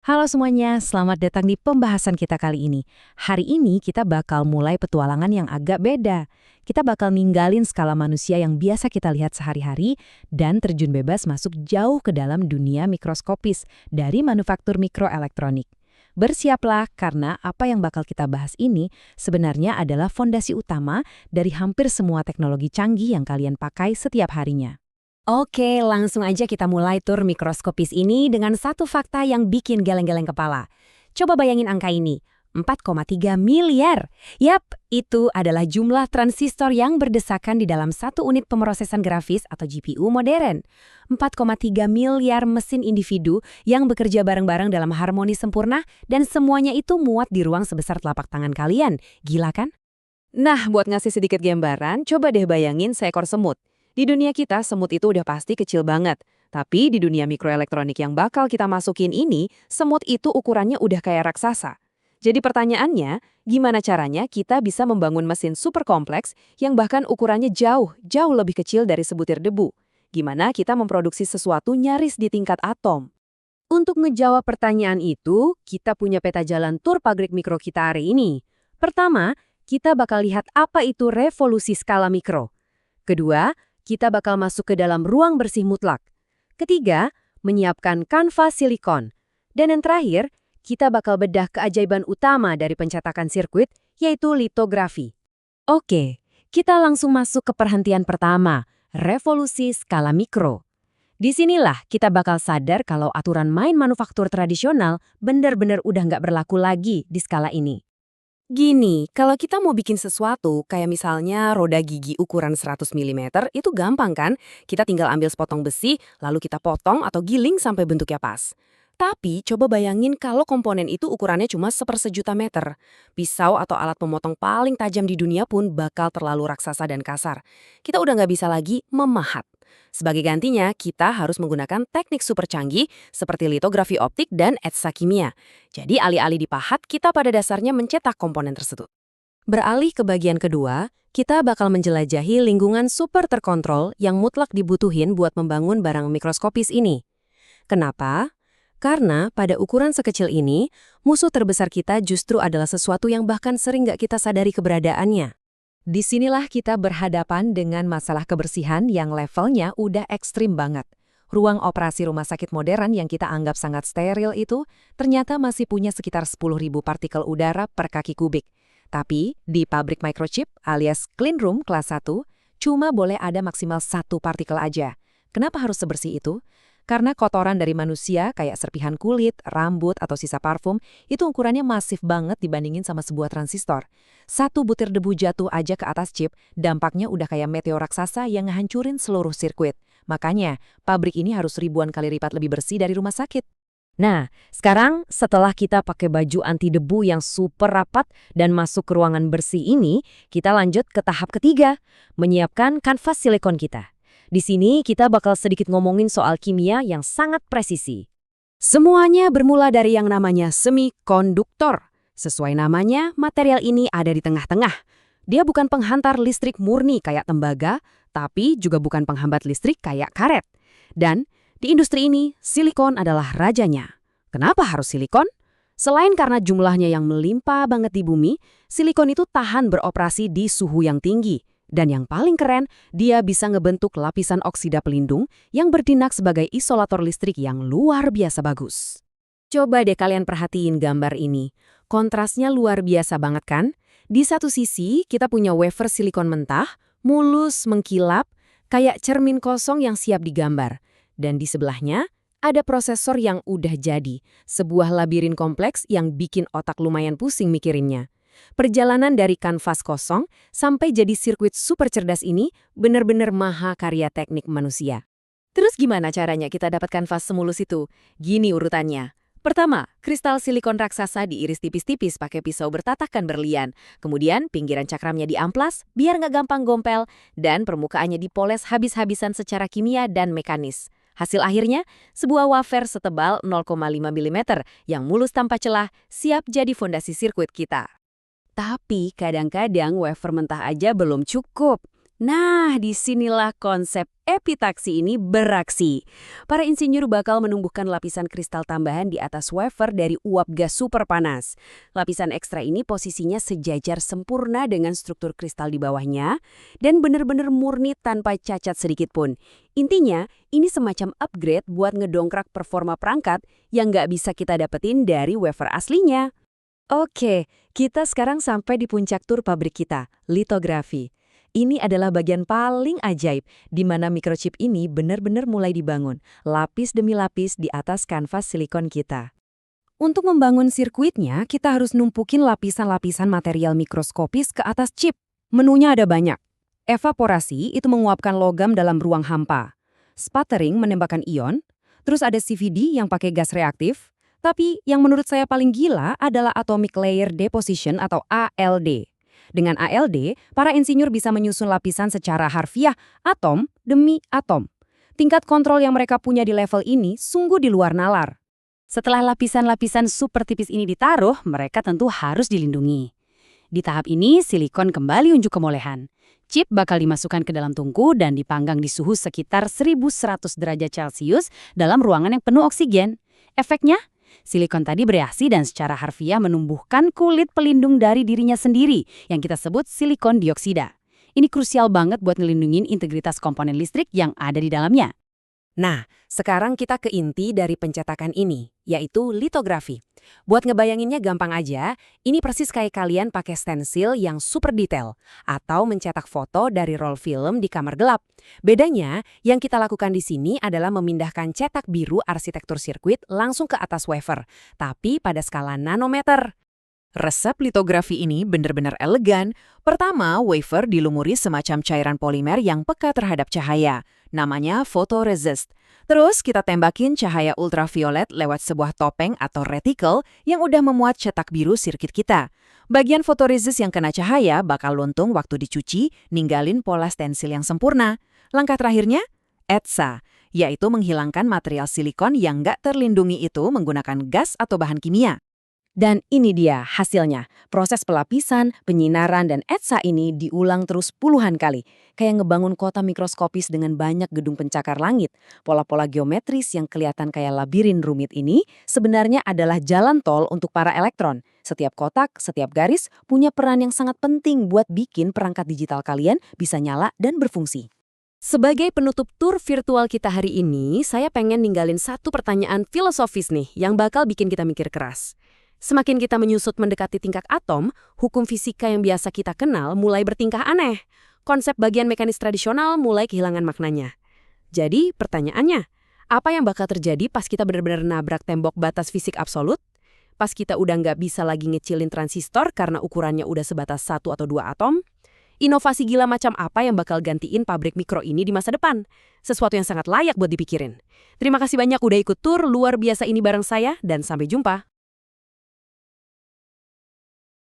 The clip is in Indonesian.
Halo semuanya, selamat datang di pembahasan kita kali ini. Hari ini kita bakal mulai petualangan yang agak beda. Kita bakal ninggalin skala manusia yang biasa kita lihat sehari-hari dan terjun bebas masuk jauh ke dalam dunia mikroskopis dari manufaktur mikroelektronik. Bersiaplah karena apa yang bakal kita bahas ini sebenarnya adalah fondasi utama dari hampir semua teknologi canggih yang kalian pakai setiap harinya. Oke, langsung aja kita mulai tur mikroskopis ini dengan satu fakta yang bikin geleng-geleng kepala. Coba bayangin angka ini, 4,3 miliar. Yap, itu adalah jumlah transistor yang berdesakan di dalam satu unit pemrosesan grafis atau GPU modern. 4,3 miliar mesin individu yang bekerja bareng-bareng dalam harmoni sempurna dan semuanya itu muat di ruang sebesar telapak tangan kalian. Gila kan? Nah, buat ngasih sedikit gambaran, coba deh bayangin seekor semut. Di dunia kita, semut itu udah pasti kecil banget. Tapi di dunia mikroelektronik yang bakal kita masukin ini, semut itu ukurannya udah kayak raksasa. Jadi pertanyaannya, gimana caranya kita bisa membangun mesin super kompleks yang bahkan ukurannya jauh lebih kecil dari sebutir debu? Gimana kita memproduksi sesuatu nyaris di tingkat atom? Untuk ngejawab pertanyaan itu, kita punya peta jalan tur pabrik mikro kita hari ini. Pertama, kita bakal lihat apa itu revolusi skala mikro. Kedua, kita bakal masuk ke dalam ruang bersih mutlak. Ketiga, menyiapkan kanvas silikon. Dan yang terakhir, kita bakal bedah keajaiban utama dari pencetakan sirkuit, yaitu litografi. Oke, kita langsung masuk ke perhentian pertama, revolusi skala mikro. Disinilah kita bakal sadar kalau aturan main manufaktur tradisional benar-benar udah nggak berlaku lagi di skala ini. Gini, kalau kita mau bikin sesuatu, kayak misalnya roda gigi ukuran 100 mm, itu gampang kan? Kita tinggal ambil sepotong besi, lalu kita potong atau giling sampai bentuknya pas. Tapi coba bayangin kalau komponen itu ukurannya cuma 1/1 meter. Pisau atau alat pemotong paling tajam di dunia pun bakal terlalu raksasa dan kasar. Kita udah nggak bisa lagi memahat. Sebagai gantinya, kita harus menggunakan teknik super canggih seperti litografi optik dan etsa kimia. Jadi alih-alih dipahat, kita pada dasarnya mencetak komponen tersebut. Beralih ke bagian kedua, kita bakal menjelajahi lingkungan super terkontrol yang mutlak dibutuhin buat membangun barang mikroskopis ini. Kenapa? Karena pada ukuran sekecil ini, musuh terbesar kita justru adalah sesuatu yang bahkan sering nggak kita sadari keberadaannya. Disinilah kita berhadapan dengan masalah kebersihan yang levelnya udah ekstrim banget. Ruang operasi rumah sakit modern yang kita anggap sangat steril itu ternyata masih punya sekitar 10.000 partikel udara per kaki kubik. Tapi di pabrik microchip alias clean room kelas 1, cuma boleh ada maksimal 1 partikel aja. Kenapa harus sebersih itu? Karena kotoran dari manusia kayak serpihan kulit, rambut, atau sisa parfum itu ukurannya masif banget dibandingin sama sebuah transistor. 1 butir debu jatuh aja ke atas chip, dampaknya udah kayak meteor raksasa yang ngehancurin seluruh sirkuit. Makanya, pabrik ini harus ribuan kali lipat lebih bersih dari rumah sakit. Nah, sekarang setelah kita pakai baju anti debu yang super rapat dan masuk ke ruangan bersih ini, kita lanjut ke tahap ketiga, menyiapkan kanvas silikon kita. Di sini kita bakal sedikit ngomongin soal kimia yang sangat presisi. Semuanya bermula dari yang namanya semikonduktor. Sesuai namanya, material ini ada di tengah-tengah. Dia bukan penghantar listrik murni kayak tembaga, tapi juga bukan penghambat listrik kayak karet. Dan di industri ini, silikon adalah rajanya. Kenapa harus silikon? Selain karena jumlahnya yang melimpah banget di bumi, silikon itu tahan beroperasi di suhu yang tinggi. Dan yang paling keren, dia bisa ngebentuk lapisan oksida pelindung yang bertindak sebagai isolator listrik yang luar biasa bagus. Coba deh kalian perhatiin gambar ini. Kontrasnya luar biasa banget kan? Di satu sisi, kita punya wafer silikon mentah, mulus, mengkilap, kayak cermin kosong yang siap digambar. Dan di sebelahnya, ada prosesor yang udah jadi, sebuah labirin kompleks yang bikin otak lumayan pusing mikirinnya. Perjalanan dari kanvas kosong sampai jadi sirkuit super cerdas ini benar-benar maha karya teknik manusia. Terus gimana caranya kita dapat kanvas semulus itu? Gini urutannya. Pertama, kristal silikon raksasa diiris tipis-tipis pakai pisau bertatakan berlian. Kemudian pinggiran cakramnya diamplas biar nggak gampang gompel dan permukaannya dipoles habis-habisan secara kimia dan mekanis. Hasil akhirnya, sebuah wafer setebal 0,5 mm yang mulus tanpa celah siap jadi fondasi sirkuit kita. Tapi kadang-kadang wafer mentah aja belum cukup. Nah, disinilah konsep epitaksi ini beraksi. Para insinyur bakal menumbuhkan lapisan kristal tambahan di atas wafer dari uap gas super panas. Lapisan ekstra ini posisinya sejajar sempurna dengan struktur kristal di bawahnya dan benar-benar murni tanpa cacat sedikit pun. Intinya, ini semacam upgrade buat ngedongkrak performa perangkat yang nggak bisa kita dapetin dari wafer aslinya. Oke, kita sekarang sampai di puncak tur pabrik kita, litografi. Ini adalah bagian paling ajaib, di mana microchip ini benar-benar mulai dibangun, lapis demi lapis di atas kanvas silikon kita. Untuk membangun sirkuitnya, kita harus numpukin lapisan-lapisan material mikroskopis ke atas chip. Menunya ada banyak. Evaporasi itu menguapkan logam dalam ruang hampa. Sputtering menembakkan ion. Terus ada CVD yang pakai gas reaktif. Tapi yang menurut saya paling gila adalah atomic layer deposition atau ALD. Dengan ALD, para insinyur bisa menyusun lapisan secara harfiah, atom demi atom. Tingkat kontrol yang mereka punya di level ini sungguh di luar nalar. Setelah lapisan-lapisan super tipis ini ditaruh, mereka tentu harus dilindungi. Di tahap ini, silikon kembali unjuk kemolehan. Chip bakal dimasukkan ke dalam tungku dan dipanggang di suhu sekitar 1100 derajat Celcius dalam ruangan yang penuh oksigen. Efeknya? Silikon tadi bereaksi dan secara harfiah menumbuhkan kulit pelindung dari dirinya sendiri yang kita sebut silikon dioksida. Ini krusial banget buat ngelindungin integritas komponen listrik yang ada di dalamnya. Nah, sekarang kita ke inti dari pencetakan ini, yaitu litografi. Buat ngebayanginnya gampang aja, ini persis kayak kalian pakai stensil yang super detail, atau mencetak foto dari roll film di kamar gelap. Bedanya, yang kita lakukan di sini adalah memindahkan cetak biru arsitektur sirkuit langsung ke atas wafer, tapi pada skala nanometer. Resep litografi ini benar-benar elegan. Pertama, wafer dilumuri semacam cairan polimer yang peka terhadap cahaya. Namanya photoresist. Terus kita tembakin cahaya ultraviolet lewat sebuah topeng atau reticle yang udah memuat cetak biru sirkuit kita. Bagian photoresist yang kena cahaya bakal luntung waktu dicuci, ninggalin pola stensil yang sempurna. Langkah terakhirnya, etsa, yaitu menghilangkan material silikon yang nggak terlindungi itu menggunakan gas atau bahan kimia. Dan ini dia hasilnya. Proses pelapisan, penyinaran, dan etsa ini diulang terus puluhan kali. Kayak ngebangun kota mikroskopis dengan banyak gedung pencakar langit. Pola-pola geometris yang kelihatan kayak labirin rumit ini sebenarnya adalah jalan tol untuk para elektron. Setiap kotak, setiap garis punya peran yang sangat penting buat bikin perangkat digital kalian bisa nyala dan berfungsi. Sebagai penutup tur virtual kita hari ini, saya pengen ninggalin satu pertanyaan filosofis nih yang bakal bikin kita mikir keras. Semakin kita menyusut mendekati tingkat atom, hukum fisika yang biasa kita kenal mulai bertingkah aneh. Konsep bagian mekanis tradisional mulai kehilangan maknanya. Jadi, pertanyaannya, apa yang bakal terjadi pas kita benar-benar nabrak tembok batas fisik absolut? Pas kita udah nggak bisa lagi ngecilin transistor karena ukurannya udah sebatas 1 atau 2 atom? Inovasi gila macam apa yang bakal gantiin pabrik mikro ini di masa depan? Sesuatu yang sangat layak buat dipikirin. Terima kasih banyak udah ikut tur luar biasa ini bareng saya, dan sampai jumpa.